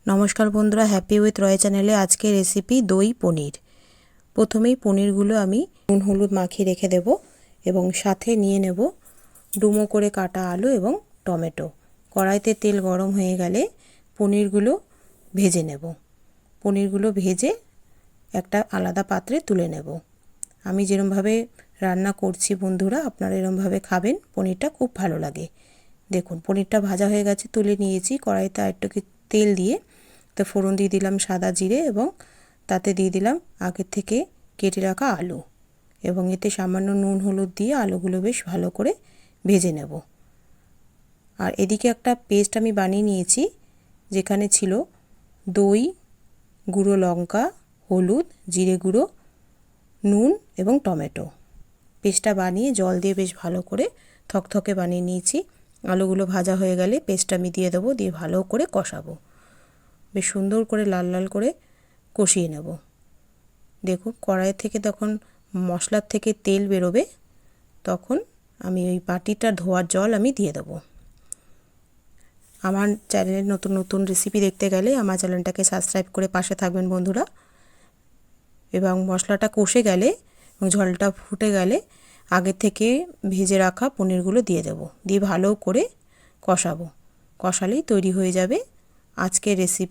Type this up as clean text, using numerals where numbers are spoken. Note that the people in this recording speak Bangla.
নমস্কার বন্ধুরা, হ্যাপি উইথ রয় চ্যানেলে আজকে রেসিপি দই পনির। প্রথমেই পনিরগুলো আমি নুন হলুদ মাখিয়ে রেখে দেব এবং সাথে নিয়ে নেব ডুমো করে কাটা আলু এবং টমেটো। কড়াইতে তেল গরম হয়ে গেলে পনিরগুলো ভেজে নেব। পনিরগুলো ভেজে একটা আলাদা পাত্রে তুলে নেব। আমি যেরকমভাবে রান্না করছি বন্ধুরা, আপনারা এরকমভাবে খাবেন, পনিরটা খুব ভালো লাগে। দেখুন পনিরটা ভাজা হয়ে গেছে, তুলে নিয়েছি। কড়াইতে আরেকটু তেল দিয়ে তো ফোড়ন দিয়ে দিলাম সাদা জিরে এবং তাতে দিয়ে দিলাম আগে থেকে কেটে রাখা আলু এবং এতে সামান্য নুন হলুদ দিয়ে আলুগুলো বেশ ভালো করে ভেজে নেব। আর এদিকে একটা পেস্ট আমি বানিয়ে নিয়েছি, যেখানে ছিল দই, গুঁড়ো লঙ্কা, হলুদ, জিরে গুঁড়ো, নুন এবং টমেটো। পেস্টটা বানিয়ে জল দিয়ে বেশ ভালো করে থকথকে বানিয়ে নিয়েছি। আলুগুলো ভাজা হয়ে গেলে পেস্টটা আমি দিয়ে দেবো, দিয়ে ভালো করে কষাবো। বেশ সুন্দর করে লাল লাল করে কষিয়ে নেব। দেখুন কড়াই থেকে তখন মশলার থেকে তেল বেরোবে, তখন আমি ওই বাটিটা ধোয়ার জল আমি দিয়ে দেবো। আমার চ্যানেলে নতুন নতুন রেসিপি দেখতে গেলে আমার চ্যানেলটাকে সাবস্ক্রাইব করে পাশে থাকবেন বন্ধুরা। এবং মশলাটা কষে গেলে এবং ঝোলটা ফুটে গেলে আগে থেকে ভেজে রাখা পনিরগুলো দিয়ে দেব, দিয়ে ভালো করে কষাবো। কষালেই তৈরি হয়ে যাবে আজকের রেসিপি।